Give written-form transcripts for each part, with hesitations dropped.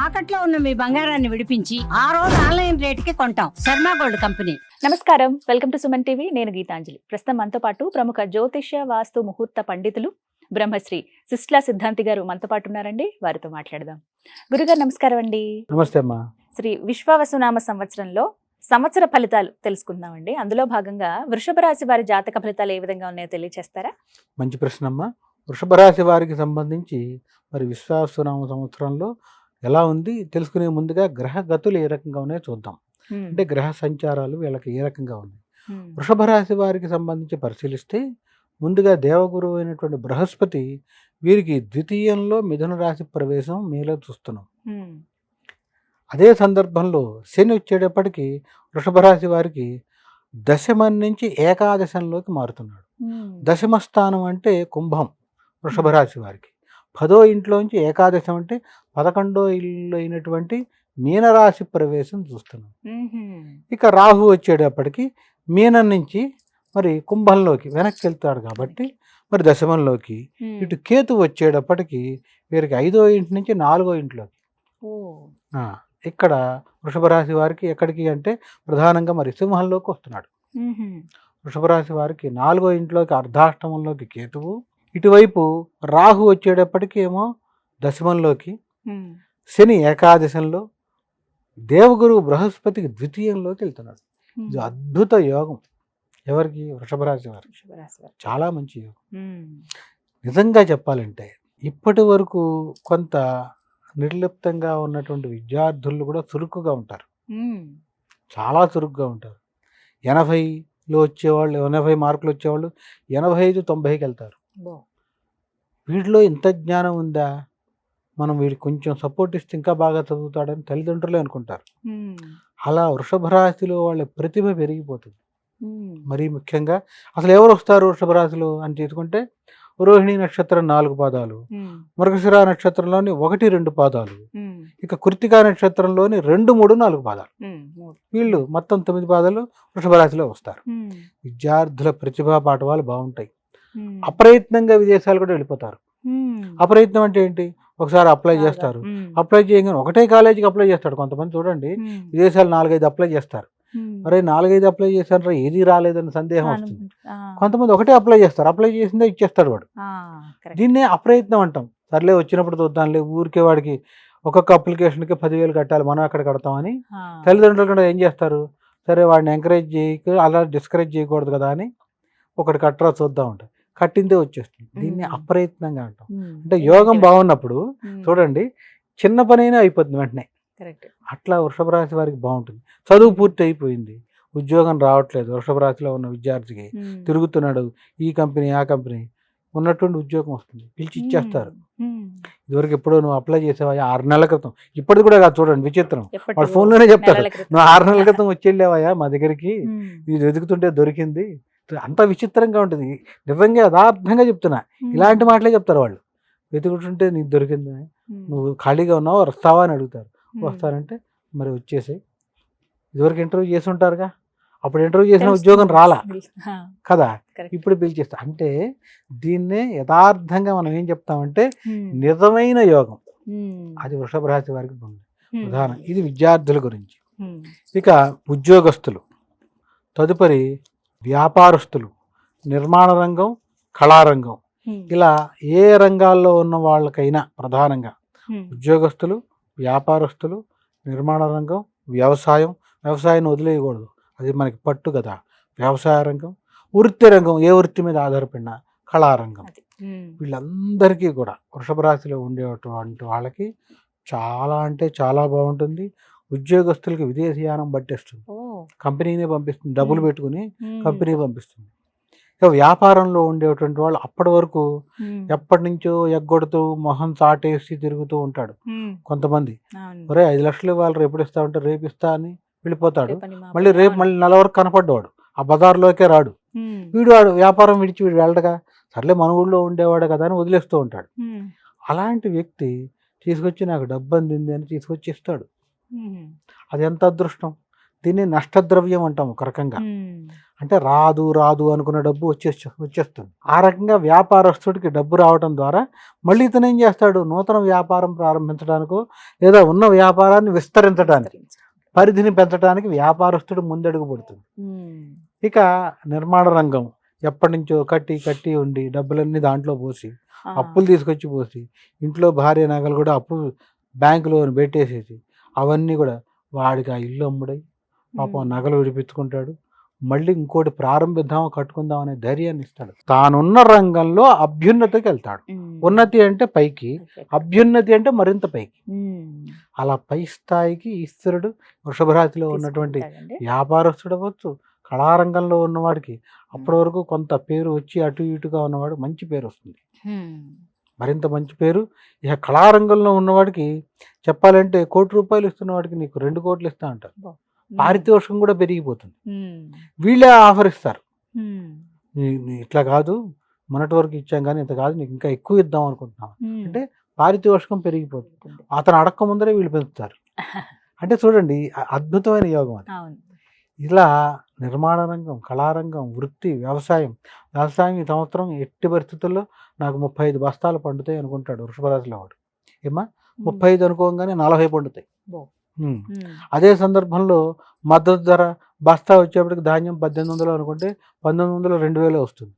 తాకట్లో ఉన్న మీ బంగారాన్ని విడిపించి ఆ రోజు ఆన్లైన్ రేటుకి కొంటాం. Sharma gold company. నమస్కారం, వెల్కమ్ టు సుమన్ టీవీ. నేను గీతాంజలి. ప్రస్తుతం మనతో పాటు ప్రముఖ జ్యోతిష్య వాస్తు ముహూర్త పండితులు బ్రహ్మశ్రీ సిస్లా సిద్ధాంతి గారు మనతో పాటు ఉన్నారండి. వారితో మాట్లాడదాం. గురుగారు నమస్కారం అండి. నమస్తే అమ్మా. శ్రీ విశ్వావసునామ సంవత్సరంలో సంవత్సర ఫలితాలు తెలుసుకుందామండి. అందులో భాగంగా వృషభ రాశి వారి జాతక ఫలితాలు ఏ విధంగా ఉన్నాయో తెలియజేస్తారా? మంచి ప్రశ్న అమ్మా. వృషభ రాశి వారికి సంబంధించి మరి విశ్వావసునామ సంవత్సరంలో ఎలా ఉంది తెలుసుకునే ముందుగా గ్రహ గతులు ఏ రకంగా ఉన్నాయో చూద్దాం. అంటే గ్రహ సంచారాలు వీళ్ళకి ఏ రకంగా ఉన్నాయి. వృషభ రాశి వారికి సంబంధించి పరిశీలిస్తే ముందుగా దేవగురువు అయినటువంటి బృహస్పతి వీరికి ద్వితీయంలో మిథున రాశి ప్రవేశం మేలో చూస్తున్నాం. అదే సందర్భంలో శని వచ్చేటప్పటికి వృషభ రాశి వారికి దశమం నుంచి ఏకాదశంలోకి మారుతున్నాడు. దశమ స్థానం అంటే కుంభం వృషభ రాశి వారికి. 10వ ఇంట్లోంచి ఏకాదశం అంటే 11వ ఇల్లు అయినటువంటి మీనరాశి ప్రవేశం చూస్తున్నాం. ఇక రాహు వచ్చేటప్పటికి మీనం నుంచి మరి కుంభంలోకి వెనక్కి వెళ్తాడు కాబట్టి మరి దశమంలోకి. ఇటు కేతు వచ్చేటప్పటికి వీరికి 5వ ఇంటి నుంచి 4వ ఇంట్లోకి. ఇక్కడ వృషభ రాశి వారికి ఎక్కడికి అంటే ప్రధానంగా మరి సింహంలోకి వస్తున్నాడు. వృషభ రాశి వారికి 4వ ఇంట్లోకి అర్ధాష్టమంలోకి కేతువు, ఇటువైపు రాహు వచ్చేటప్పటికి ఏమో దశమంలోకి, శని ఏకాదశంలో, దేవగురువు బృహస్పతికి ద్వితీయంలోకి వెళ్తున్నాడు. ఇది అద్భుత యోగం ఎవరికి? వృషభ రాశి వారు. చాలా మంచి యోగం. నిజంగా చెప్పాలంటే ఇప్పటి వరకు కొంత నిర్లిప్తంగా ఉన్నటువంటి విద్యార్థులు కూడా చురుకుగా ఉంటారు. చాలా చురుకుగా ఉంటారు. 80లో వచ్చేవాళ్ళు, 80 మార్కులు వచ్చేవాళ్ళు 85-90కి వెళ్తారు. వీడిలో ఇంత జ్ఞానం ఉందా, మనం వీడికి కొంచెం సపోర్ట్ ఇస్తే ఇంకా బాగా చదువుతాడని తల్లిదండ్రులే అనుకుంటారు. అలా వృషభ రాశిలో వాళ్ళ ప్రతిభ పెరిగిపోతుంది. మరీ ముఖ్యంగా అసలు ఎవరు వస్తారు వృషభ రాశిలో అని తీసుకుంటే రోహిణి నక్షత్రం 4 పాదాలు, మృగశిర నక్షత్రంలోని 1-2 పాదాలు, ఇక కృత్తికా నక్షత్రంలోని 2-3-4 పాదాలు. వీళ్ళు మొత్తం 9 పాదాలు వృషభ రాశిలో వస్తారు. విద్యార్థుల ప్రతిభా పాఠవాలు బాగుంటాయి. అప్రయత్నంగా విదేశాలు కూడా వెళ్ళిపోతారు. అప్రయత్నం అంటే ఏంటి? ఒకసారి అప్లై చేస్తారు, అప్లై చేయగానే ఒకటే కాలేజీకి అప్లై చేస్తాడు. కొంతమంది చూడండి విదేశాలు 4-5 అప్లై చేస్తారు. అరే 4-5 అప్లై చేశారు, ఏది రాలేదని సందేహం వస్తుంది. కొంతమంది ఒకటే అప్లై చేస్తారు, అప్లై చేసిందే ఇచ్చేస్తాడు వాడు. దీన్నే అప్రయత్నం అంటాం. సర్లే వచ్చినప్పుడు చూద్దాంలే, ఊరికే వాడికి ఒక్కొక్క అప్లికేషన్కి 10,000 కట్టాలి, మనం ఎక్కడ కడతామని తల్లిదండ్రులు కూడా ఏం చేస్తారు, సరే వాడిని ఎంకరేజ్ చేయక అలా డిస్కరేజ్ చేయకూడదు కదా అని ఒకటి కట్టరా చూద్దాం ఉంటారు, కట్టిందే వచ్చేస్తుంది. దీన్ని అప్రయత్నంగా అంటాం. అంటే యోగం బాగున్నప్పుడు చూడండి చిన్న పనైనా అయిపోతుంది వెంటనే. అట్లా వృషభ రాశి వారికి బాగుంటుంది. చదువు పూర్తి అయిపోయింది, ఉద్యోగం రావట్లేదు, వృషభ రాశిలో ఉన్న విద్యార్థికి తిరుగుతున్నాడు, ఈ కంపెనీ ఆ కంపెనీ, ఉన్నటువంటి ఉద్యోగం వస్తుంది, పిలిచి ఇచ్చేస్తారు. ఇదివరకు ఎప్పుడో నువ్వు అప్లై చేసావా 6 నెలల క్రితం, ఇప్పటిది కూడా కాదు చూడండి విచిత్రం, వాడు ఫోన్లోనే చెప్తాడు, నువ్వు 6 నెలల క్రితం వచ్చి వెళ్ళావా మా దగ్గరికి, ఇది వెతుకుతుంటే దొరికింది. అంత విచిత్రంగా ఉంటుంది. నిజంగా యథార్థంగా చెప్తున్నా, ఇలాంటి మాటలే చెప్తారు వాళ్ళు. వెతుకుతుంటే నీకు దొరికింది, నువ్వు ఖాళీగా ఉన్నావు వస్తావా అని అడుగుతారు. వస్తారంటే మరి వచ్చేసాయి. ఇదివరకు ఇంటర్వ్యూ చేసి ఉంటారుగా, అప్పుడు ఇంటర్వ్యూ చేసిన ఉద్యోగం రాలా కదా, ఇప్పుడు పిలిచేస్తా. అంటే దీన్నే యథార్థంగా మనం ఏం చెప్తామంటే నిజమైన యోగం, అది వృషభ రాశి వారికి ఉంది ప్రధానం. ఇది విద్యార్థుల గురించి. ఇక ఉద్యోగస్తులు, తదుపరి వ్యాపారస్తులు, నిర్మాణ రంగం, కళారంగం, ఇలా ఏ రంగాల్లో ఉన్న వాళ్ళకైనా ప్రధానంగా ఉద్యోగస్తులు, వ్యాపారస్తులు, నిర్మాణ రంగం, వ్యవసాయాన్ని వదిలేయకూడదు, అది మనకి పట్టు కదా. వ్యవసాయ రంగం, వృత్తి రంగం, ఏ వృత్తి మీద ఆధారపడిన, కళారంగం, వీళ్ళందరికీ కూడా వృషభ రాశిలో ఉండేటువంటి వాళ్ళకి చాలా అంటే చాలా బాగుంటుంది. ఉద్యోగస్తులకి విదేశీయానం పట్టేస్తుంది, కంపెనీనే పంపిస్తుంది, డబ్బులు పెట్టుకుని కంపెనీ పంపిస్తుంది. ఇక వ్యాపారంలో ఉండేటువంటి వాళ్ళు అప్పటి వరకు ఎప్పటి నుంచో ఎగ్గొడుతూ మొహం చాటేసి తిరుగుతూ ఉంటాడు. కొంతమంది ఒరే 5 లక్షలు ఇవ్వాలి, రేపు ఇస్తా ఉంటే రేపు ఇస్తా అని వెళ్ళిపోతాడు. మళ్ళీ నెల వరకు కనపడ్డవాడు, ఆ బజార్లోకే రాడు. వాడు వ్యాపారం విడిచి వీడు వెళ్ళడగా, సర్లే మన ఊళ్ళో ఉండేవాడు కదా అని వదిలేస్తూ ఉంటాడు. అలాంటి వ్యక్తి తీసుకొచ్చి నాకు డబ్బు అందింది అని తీసుకొచ్చి ఇస్తాడు. అది ఎంత అదృష్టం. దీన్ని నష్టద్రవ్యం అంటాం ఒక రకంగా. అంటే రాదు రాదు అనుకున్న డబ్బు వచ్చేస్తుంది. ఆ రకంగా వ్యాపారస్తుడికి డబ్బు రావడం ద్వారా మళ్ళీ ఇతను ఏం చేస్తాడు, నూతన వ్యాపారం ప్రారంభించడానికో లేదా ఉన్న వ్యాపారాన్ని విస్తరించడానికి, పరిధిని పెంచడానికి వ్యాపారస్తుడు ముందడుగు పడుతుంది. ఇక నిర్మాణ రంగం ఎప్పటి నుంచో కట్టి ఉండి డబ్బులన్నీ దాంట్లో పోసి, అప్పులు తీసుకొచ్చి పోసి, ఇంట్లో భార్య నగలు కూడా అప్పు బ్యాంకు లోన్ పెట్టేసేసి, అవన్నీ కూడా వాడికి ఆ ఇల్లు అమ్ముడై పాపం నగలు విడిపించుకుంటాడు. మళ్ళీ ఇంకోటి ప్రారంభిద్దాం కట్టుకుందాం అనే ధైర్యాన్ని ఇస్తాడు. తానున్న రంగంలో అభ్యున్నతికి వెళ్తాడు. ఉన్నతి అంటే పైకి, అభ్యున్నతి అంటే మరింత పైకి. అలా పై స్థాయికి ఈశ్వరుడు వృషభ రాశిలో ఉన్నటువంటి వ్యాపారస్తుడు అవ్వచ్చు, కళారంగంలో ఉన్నవాడికి అప్పటి వరకు కొంత పేరు వచ్చి అటు ఇటుగా ఉన్నవాడు మంచి పేరు వస్తుంది, మరింత మంచి పేరు. ఇక కళారంగంలో ఉన్నవాడికి చెప్పాలంటే ₹1,00,00,000 ఇస్తున్నవాడికి నీకు 2 కోట్లు ఇస్తా అంటారు. పారితోషికం కూడా పెరిగిపోతుంది. వీళ్ళే ఆఫర్ ఇస్తారు, ఇట్లా కాదు మొన్నటి వరకు ఇచ్చాం కానీ ఇంత కాదు, నీకు ఇంకా ఎక్కువ ఇద్దాం అనుకుంటున్నాం అంటే పారితోషికం పెరిగిపోతుంది. అతను అడక్క ముందరే వీళ్ళు పెంచుతారు. అంటే చూడండి అద్భుతమైన యోగం అది. ఇలా నిర్మాణ రంగం, కళారంగం, వృత్తి, వ్యవసాయం ఈ సంవత్సరం ఎట్టి పరిస్థితుల్లో నాకు 35 బస్తాలు పండుతాయి అనుకుంటాడు వృషభరాశిలో వాడు. ఏమా 35 అనుకోగానే 40 పండుతాయి. అదే సందర్భంలో మద్దతు ధర బస్తా వచ్చేప్పటికి ధాన్యం 1800 అనుకుంటే 1900 2000 వస్తుంది.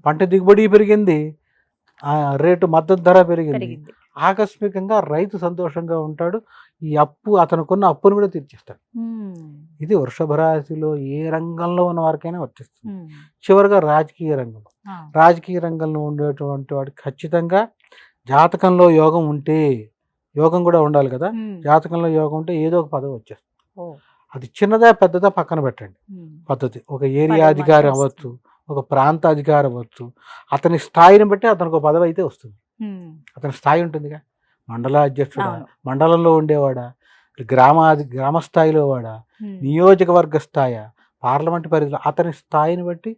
పంట దిగుబడి పెరిగింది, రేటు మద్దతు ధర పెరిగింది. ఆకస్మికంగా రైతు సంతోషంగా ఉంటాడు. ఈ అప్పు అతనుకున్న అప్పును కూడా తీర్చేస్తాడు. ఇది వృషభ రాశిలో ఏ రంగంలో ఉన్న వారికైనా వర్తిస్తుంది. చివరిగా రాజకీయ రంగంలో ఉండేటువంటి వాడికి ఖచ్చితంగా జాతకంలో యోగం ఉంటే, యోగం కూడా ఉండాలి కదా, జాతకంలో యోగం ఉంటే ఏదో ఒక పదవి వచ్చేస్తుంది. అది చిన్నదా పెద్దదా పక్కన పెట్టండి పద్ధతి. ఒక ఏరియా అధికారి అవ్వచ్చు, ఒక ప్రాంత అధికారి అవ్వచ్చు, అతని స్థాయిని బట్టి అతనికి ఒక పదవి అయితే వస్తుంది. అతని స్థాయి ఉంటుందిగా, మండల అధ్యక్షుడా, మండలంలో ఉండేవాడా, గ్రామ స్థాయిలో వాడా, నియోజకవర్గ స్థాయి, పార్లమెంట్ పరిధిలో, అతని స్థాయిని బట్టి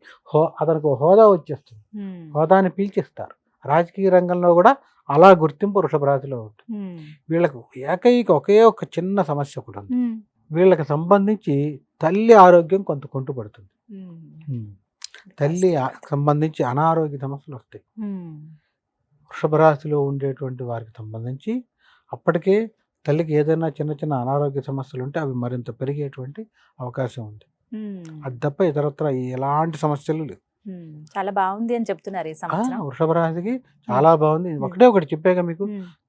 అతనికి హోదా వచ్చేస్తుంది, హోదాని పీల్చిస్తారు. రాజకీయ రంగంలో కూడా అలా గుర్తింపు వృషభ రాశిలో ఉంటుంది. వీళ్ళకు ఒకే ఒక చిన్న సమస్య కూడా ఉంది. వీళ్ళకి సంబంధించి తల్లి ఆరోగ్యం కొంత కుంటుపడుతుంది. తల్లి సంబంధించి అనారోగ్య సమస్యలు వస్తాయి. వృషభ రాశిలో ఉండేటువంటి వారికి సంబంధించి అప్పటికే తల్లికి ఏదైనా చిన్న అనారోగ్య సమస్యలు ఉంటే అవి మరింత పెరిగేటువంటి అవకాశం ఉంది. అది తప్ప ఇతరత్ర ఎలాంటి సమస్యలు లేవు. చాలా బాగుంది అని చెప్తున్నారు ఈ సంవత్సరం. వృషభ రాశికి చాలా బాగుంది. ఒకటి చెప్పాక మీకు,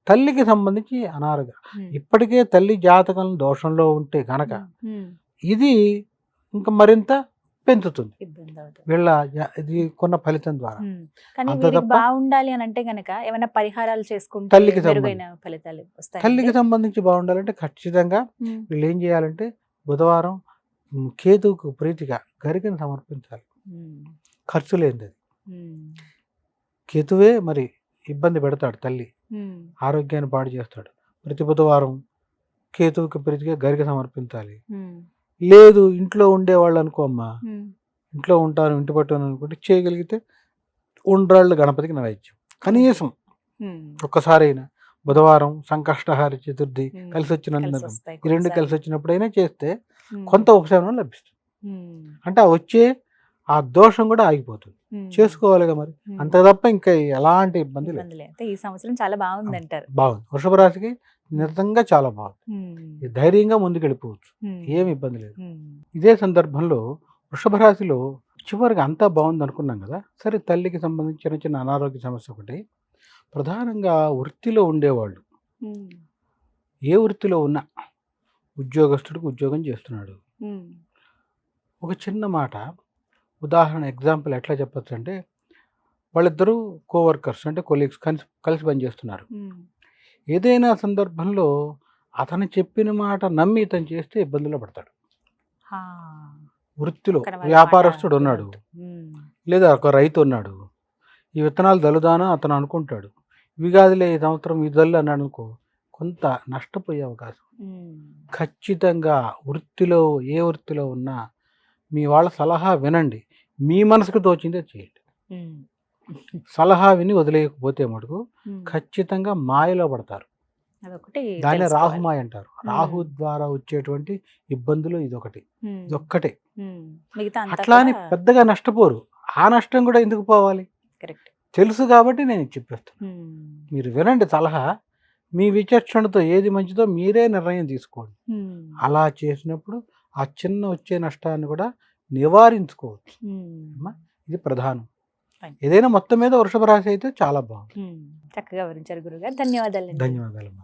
తల్లికి సంబంధించి అనారోగ్యం ఇప్పటికే తల్లి జాతకం దోషంలో ఉంటే గనక ఇది ఇంకా మరింత పెంచుతుంది వీళ్ళ ఇది కొన్న ఫలితం ద్వారా. కానీ బాగుండాలి అని అంటే గనక ఏమైనా పరిహారాలు చేసుకుంటే తల్లికి ఫలితాలు వస్తాయి. తల్లికి సంబంధించి బాగుండాలంటే ఖచ్చితంగా వీళ్ళు ఏం చేయాలంటే బుధవారం కేతువుకు ప్రీతిగా గరికను సమర్పించాలి. ఖర్చు లేనిది. కేతువే మరి ఇబ్బంది పెడతాడు, తల్లి ఆరోగ్యాన్ని పాడు చేస్తాడు. ప్రతి బుధవారం కేతువుకి ప్రీతిగా గరిక సమర్పించాలి. లేదు ఇంట్లో ఉండేవాళ్ళు అనుకో అమ్మా, ఇంట్లో ఉంటాను ఇంటి పట్టును అనుకుంటే చేయగలిగితే ఉండ్రాళ్ళు గణపతికి నైవేద్యం కనీసం ఒక్కసారైనా బుధవారం, సంకష్టహార చతుర్థి కలిసి వచ్చినందుకు ఈ 2 కలిసి వచ్చినప్పుడైనా చేస్తే కొంత ఉపశమనం లభిస్తుంది. అంటే వచ్చే ఆ దోషం కూడా ఆగిపోతుంది. చేసుకోవాలిగా మరి, అంత తప్ప ఇంకా ఎలాంటి ఇబ్బంది లేదు. ఈ సంవత్సరం చాలా బాగుంది అంటారు. బాగుంది. వృషభ రాశికి నిజంగా చాలా బాగుంది. ధైర్యంగా ముందుకు వెళ్ళిపోవచ్చు, ఏమి ఇబ్బంది లేదు. ఇదే సందర్భంలో వృషభ రాశిలో చివరికి అంతా బాగుంది అనుకున్నాం కదా, సరే తల్లికి సంబంధించిన చిన్న అనారోగ్య సమస్య ఒకటి. ప్రధానంగా వృత్తిలో ఉండేవాళ్ళు, ఏ వృత్తిలో ఉన్నా, ఉద్యోగస్తుడికి ఉద్యోగం చేస్తున్నాడు. ఒక చిన్న మాట ఉదాహరణ ఎగ్జాంపుల్ ఎట్లా చెప్పచ్చు అంటే, వాళ్ళిద్దరూ కోవర్కర్స్ అంటే కొలీగ్స్ కలిసి పనిచేస్తున్నారు. ఏదైనా సందర్భంలో అతను చెప్పిన మాట నమ్మి ఇతను చేస్తే ఇబ్బందులు పడతాడు. వృత్తిలో వ్యాపారస్తుడు ఉన్నాడు, లేదా ఒక రైతు ఉన్నాడు, ఈ విత్తనాలు దలుదాను అతను అనుకుంటాడు, ఇవి కాదులే ఈ సంవత్సరం ఈ దల్లు అన్నాడు అనుకో, కొంత నష్టపోయే అవకాశం. ఖచ్చితంగా వృత్తిలో ఏ వృత్తిలో ఉన్నా మీ వాళ్ళ సలహా వినండి, మీ మనసుకు తోచిందే చేయండి. సలహా విని వదిలేయకపోతే మటుకు ఖచ్చితంగా మాయలో పడతారు. అదొకటి దాన్నే తెలుసుకోవాలి. రాహుమాయ అంటారు. రాహు ద్వారా వచ్చేటువంటి ఇబ్బందులు ఇదొకటి, ఇదొక్కటే. మిగతా అంతా అట్లా అని కూడా పెద్దగా నష్టపోరు. ఆ నష్టం కూడా ఎందుకు పోవాలి? కరెక్ట్. తెలుసు కాబట్టి నేను ఇది చెప్పేస్తాను. మీరు వినండి సలహా, మీ విచక్షణతో ఏది మంచిదో మీరే నిర్ణయం తీసుకోండి. అలా చేసినప్పుడు ఆ చిన్న వచ్చే నష్టాన్ని కూడా నివారించుకోవచ్చు. అమ్మా, ఇది ప్రధానం. Fine. ఏదైనా మొత్తం మీద వృషభ రాశి అయితే చాలా బాగుంది. చక్కగా వివరించారు గురుగారు. ధన్యవాదాలు. ధన్యవాదాలమ్మా.